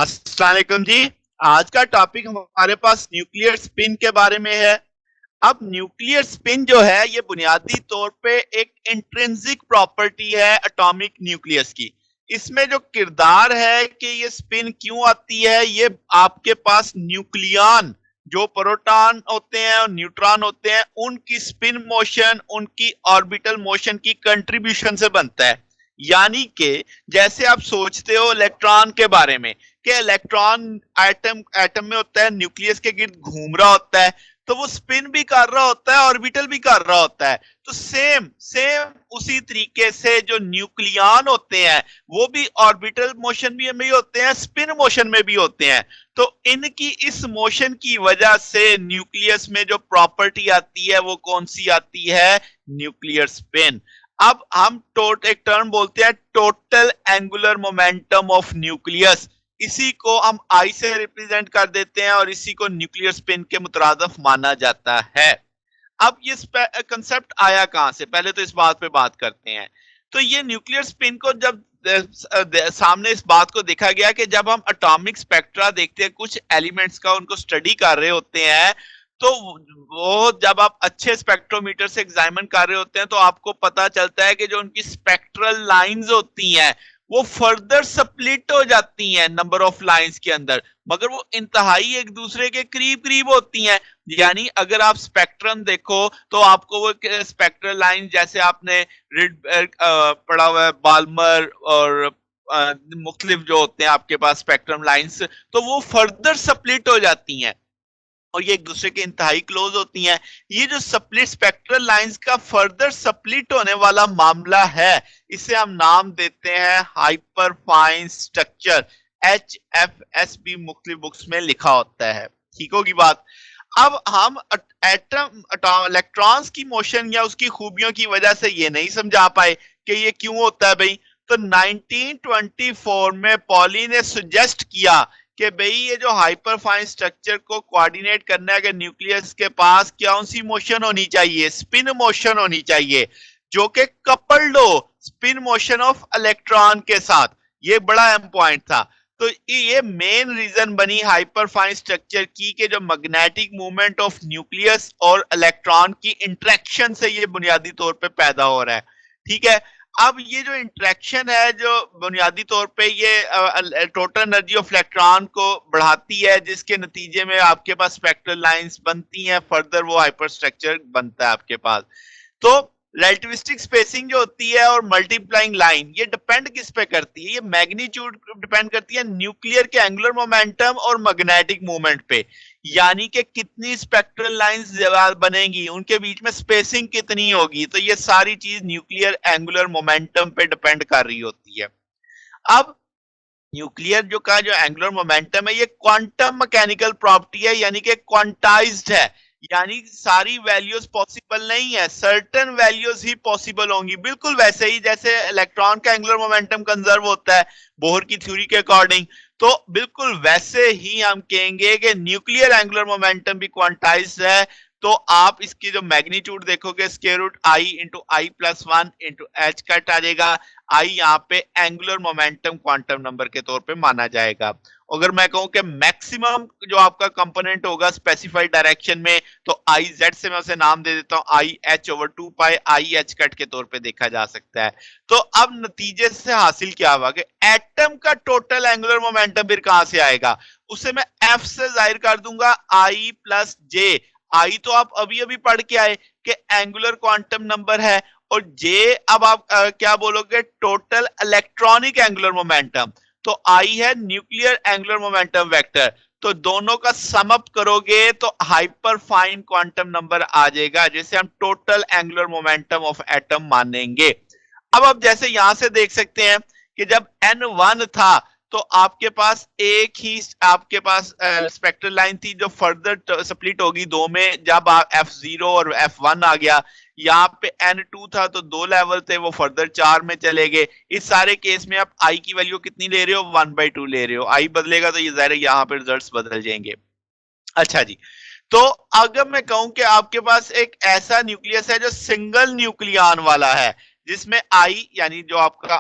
अस्सलाम वालेकुम जी। आज का टॉपिक हमारे पास न्यूक्लियर स्पिन के बारे में है। अब न्यूक्लियर स्पिन जो है ये बुनियादी तौर पे एक इंट्रिंसिक प्रॉपर्टी है एटॉमिक न्यूक्लियस की। इसमें जो किरदार है कि ये स्पिन क्यों आती है, ये आपके पास न्यूक्लियन जो प्रोटॉन होते हैं और न्यूट्रॉन होते हैं उनकी स्पिन मोशन, उनकी ऑर्बिटल मोशन की कंट्रीब्यूशन से बनता है। यानी कि जैसे आप सोचते हो इलेक्ट्रॉन के बारे में कि इलेक्ट्रॉन एटम एटम में होता है, न्यूक्लियस के गिर्द घूम रहा होता है, तो वो स्पिन भी कर रहा होता है, ऑर्बिटल भी कर रहा होता है। तो सेम सेम उसी तरीके से जो न्यूक्लियन होते हैं वो भी ऑर्बिटल मोशन में भी होते हैं, स्पिन मोशन में भी होते हैं। तो इनकी इस मोशन की वजह से न्यूक्लियस में जो प्रॉपर्टी आती है वो कौन सी आती है? Nuclear spin. अब हम एक टर्म बोलते हैं total angular momentum of nucleus. इसी को हम आई से रिप्रेजेंट कर देते हैं और इसी को न्यूक्लियर स्पिन के मुतरादफ माना जाता है। अब ये कंसेप्ट आया कहां से, पहले तो इस बात पे बात करते हैं। तो ये न्यूक्लियर स्पिन को जब सामने इस बात को देखा गया कि जब हम एटॉमिक स्पेक्ट्रा देखते हैं कुछ एलिमेंट्स का, उनको स्टडी कर रहे होते हैं, तो वो जब आप अच्छे स्पेक्ट्रोमीटर से एग्जामिन कर रहे होते हैं तो आपको पता चलता है कि जो उनकी स्पेक्ट्रल लाइंस होती हैं वो फर्दर स्प्लिट हो जाती हैं नंबर ऑफ लाइंस के अंदर, मगर वो इंतहाई एक दूसरे के करीब करीब होती हैं। यानी अगर आप स्पेक्ट्रम देखो तो आपको वो स्पेक्ट्रल लाइन, जैसे आपने रिडबर्ग पढ़ा हुआ है, बाल्मर और मुख्तलिफ जो होते हैं आपके पास स्पेक्ट्रम लाइंस, तो वो फर्दर स्प्लिट हो जाती हैं और ये एक दूसरे के इंतहाई क्लोज होती हैं। ये जो स्प्लिट स्पेक्ट्रल लाइंस का फर्दर स्प्लिट होने वाला मामला है, इसे हम नाम देते हैं हाइपर फाइन स्ट्रक्चर। HFS भी मुख्तलिफ बुक्स में लिखा होता है। ठीक होगी बात। अब हम एटम इलेक्ट्रॉन्स की मोशन या उसकी खूबियों की वजह से ये नहीं समझा पाए कि ये क्यों होता है भाई। तो 1924 में पॉली ने सुजेस्ट किया कि भाई ये जो हाइपरफाइन स्ट्रक्चर को कोऑर्डिनेट करना है कि न्यूक्लियस के पास कौन सी मोशन होनी चाहिए? स्पिन मोशन होनी चाहिए जो कि कपल्ड हो स्पिन मोशन ऑफ इलेक्ट्रॉन के साथ। ये बड़ा अहम पॉइंट था। तो ये मेन रीजन बनी हाइपरफाइन स्ट्रक्चर की कि जो मैग्नेटिक मूवमेंट ऑफ न्यूक्लियस और इलेक्ट्रॉन की इंटरेक्शन से ये बुनियादी तौर पे पैदा हो रहा है। ठीक है। अब ये जो इंटरेक्शन है जो बुनियादी तौर पे ये टोटल एनर्जी ऑफ इलेक्ट्रॉन को बढ़ाती है, जिसके नतीजे में आपके पास स्पेक्ट्रल लाइंस बनती हैं, फर्दर वो हाइपर स्ट्रक्चर बनता है आपके पास। तो रिलेटिविस्टिक स्पेसिंग जो होती है और मल्टीप्लाइंग लाइन, ये डिपेंड किस पे करती है? ये मैग्नीट्यूड डिपेंड करती है न्यूक्लियर के एंगुलर मोमेंटम और मैग्नेटिक मूवमेंट पे। यानी कि कितनी स्पेक्ट्रल लाइंस बनेंगी, उनके बीच में स्पेसिंग कितनी होगी, तो ये सारी चीज न्यूक्लियर एंगुलर मोमेंटम पे डिपेंड कर रही होती है। अब न्यूक्लियर जो एंगुलर मोमेंटम है ये क्वांटम मैकेनिकल प्रॉपर्टी है, यानी कि क्वांटाइज्ड है। यानी सारी वैल्यूज पॉसिबल नहीं है, सर्टेन वैल्यूज ही पॉसिबल होंगी। बिल्कुल वैसे ही जैसे इलेक्ट्रॉन का एंगुलर मोमेंटम कंजर्व होता है बोहर की थ्योरी के अकॉर्डिंग, तो बिल्कुल वैसे ही हम कहेंगे कि न्यूक्लियर एंगुलर मोमेंटम भी क्वांटाइज्ड है। तो आप इसकी जो मैग्नीट्यूड देखोगे square root I into I plus one into h cut आ जाएगा। आई यहाँ पे एंगुलर मोमेंटम क्वांटम नंबर के तौर पे माना जाएगा। अगर मैं कहूं कि मैक्सिमम जो आपका कंपोनेंट होगा स्पेसिफाइड डायरेक्शन में, तो आई जेड से मैं उसे नाम दे देता हूं I H over two pi I H cut के तौर पे देखा जा सकता है। तो अब नतीजे से हासिल क्या हुआ कि एटम का टोटल एंगुलर मोमेंटम फिर कहां से आएगा? उसे मैं एफ से जाहिर कर दूंगा आई प्लस जे। आई तो आप अभी अभी पढ़ के आए कि एंगुलर क्वांटम नंबर है, और जे अब आप क्या बोलोगे? Total electronic angular momentum. तो आई है न्यूक्लियर एंगुलर मोमेंटम वेक्टर। तो दोनों का सम अप करोगे तो हाइपर फाइन क्वांटम नंबर आ जाएगा, जिसे हम total angular momentum of atom मानेंगे। अब आप जैसे यहां से देख सकते हैं कि जब N1 था तो आपके पास एक ही आपके पास स्पेक्ट्रल लाइन थी जो फर्दर स्प्लिट होगी दो में, जब आप F0 और F1 आ गया। यहाँ पे N2 था तो दो लेवल थे, वो फर्दर चार में चले गए। इस सारे केस में आप आई की वैल्यू कितनी ले रहे हो? 1/2 ले रहे हो। आई बदलेगा तो ये ज़ाहिर है यहाँ पे रिजल्ट्स बदल जाएंगे। अच्छा जी। तो अगर मैं कहूं कि आपके पास एक ऐसा न्यूक्लियस है जो सिंगल न्यूक्लियन वाला है, जिसमें आई यानी जो आपका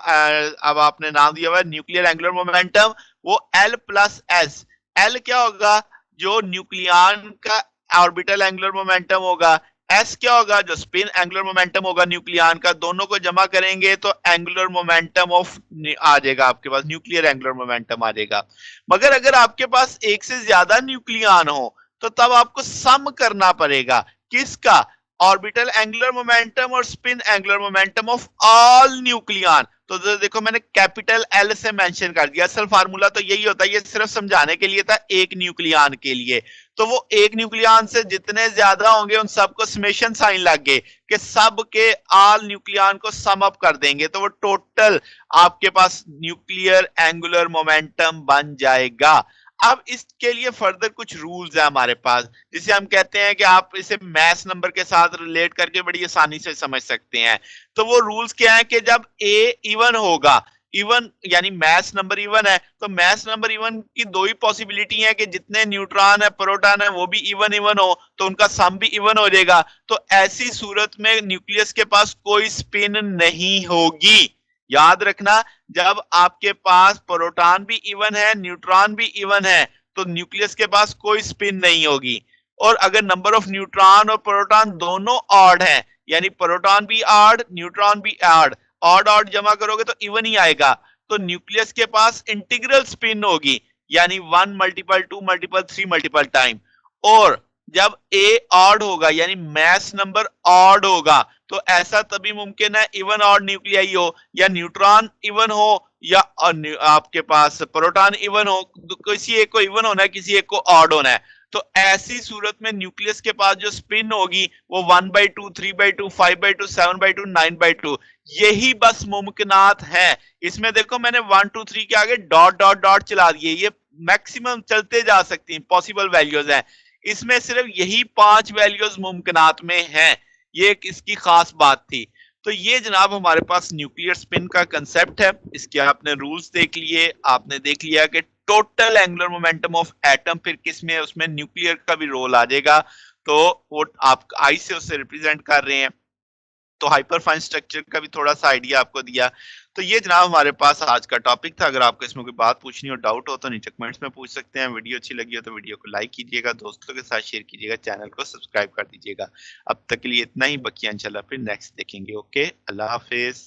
अब आपने नाम दिया हुआ है न्यूक्लियर एंगुलर मोमेंटम, वो L प्लस एस। L क्या होगा? जो न्यूक्लियन का ऑर्बिटल एंगुलर मोमेंटम होगा। एस क्या होगा? जो स्पिन एंगुलर मोमेंटम होगा न्यूक्लियन का। दोनों को जमा करेंगे तो एंगुलर मोमेंटम ऑफ आ जाएगा आपके पास, न्यूक्लियर एंगुलर मोमेंटम आ जाएगा। मगर अगर आपके पास एक से ज्यादा न्यूक्लियन हो तो तब आपको सम करना पड़ेगा। किसका? ऑर्बिटल एंगुलर मोमेंटम और spin angular momentum of all nucleon. तो देखो मैंने कैपिटल एल से मेंशन कर दिया। असल फार्मूला तो यही होता है, ये सिर्फ समझाने के लिए था एक न्यूक्लियन के लिए। तो वो एक न्यूक्लियन से जितने ज्यादा होंगे उन सबको समेशन साइन लग गए कि सब के ऑल न्यूक्लियन को सम अप कर देंगे तो वो टोटल आपके पास न्यूक्लियर एंगुलर मोमेंटम बन जाएगा। अब इसके लिए फर्दर कुछ रूल्स है हमारे पास, जिसे हम कहते हैं कि आप इसे मैथ नंबर के साथ रिलेट करके बड़ी आसानी से समझ सकते हैं। तो वो रूल्स क्या है कि जब ए इवन होगा, इवन यानी मैथ नंबर इवन है, तो मैथ नंबर इवन की दो ही पॉसिबिलिटी है कि जितने न्यूट्रॉन है प्रोटॉन है वो भी इवन इवन हो, तो उनका सम भी इवन हो जाएगा। तो ऐसी सूरत में न्यूक्लियस के पास कोई स्पिन नहीं होगी। याद रखना, जब आपके पास प्रोटॉन भी इवन है न्यूट्रॉन भी इवन है तो न्यूक्लियस के पास कोई स्पिन नहीं होगी। और अगर नंबर ऑफ न्यूट्रॉन और प्रोटॉन दोनों ऑड है, यानी प्रोटॉन भी ऑड न्यूट्रॉन भी ऑड, ऑड ऑड जमा करोगे तो इवन ही आएगा, तो न्यूक्लियस के पास इंटीग्रल स्पिन होगी, यानी 1 मल्टीपल 2 मल्टीपल 3 मल्टीपल टाइम। और जब ए ऑड होगा यानी मैस नंबर ऑड होगा तो ऐसा तभी मुमकिन है इवन ऑड न्यूक्लियाई हो, या न्यूट्रॉन इवन हो या आपके पास प्रोटॉन इवन हो। किसी एक को इवन होना है, किसी एक को ऑड होना है। तो ऐसी सूरत में न्यूक्लियस के पास जो स्पिन होगी वो 1/2 3/2 5/2 7/2 9/2, यही बस मुमकिनात है। इसमें देखो मैंने 1 2 3 के आगे डॉट डॉट डॉट चला दिए, ये मैक्सिमम चलते जा सकती हैं, पॉसिबल वैल्यूज हैं। इसमें सिर्फ यही 5 वैल्यूज मुमकिनात में हैं। ये एक इसकी खास बात थी। तो ये जनाब हमारे पास न्यूक्लियर स्पिन का कंसेप्ट है। इसके आपने रूल्स देख लिए, आपने देख लिया कि total angular momentum of atom फिर किस में, उसमें न्यूक्लियर का भी रोल आ जाएगा। तो वो आप आई से उससे रिप्रेजेंट कर रहे हैं। तो हाइपरफाइन स्ट्रक्चर का भी थोड़ा सा आइडिया आपको दिया। तो ये जनाब हमारे पास आज का टॉपिक था। अगर आपको इसमें कोई बात पूछनी हो, डाउट हो तो नीचे कमेंट्स में पूछ सकते हैं। वीडियो अच्छी लगी हो तो वीडियो को लाइक कीजिएगा, दोस्तों के साथ शेयर कीजिएगा, चैनल को सब्सक्राइब कर दीजिएगा। अब तक के लिए इतना ही, बकिया इंशाल्लाह फिर नेक्स्ट देखेंगे। ओके, अल्लाह हाफिज।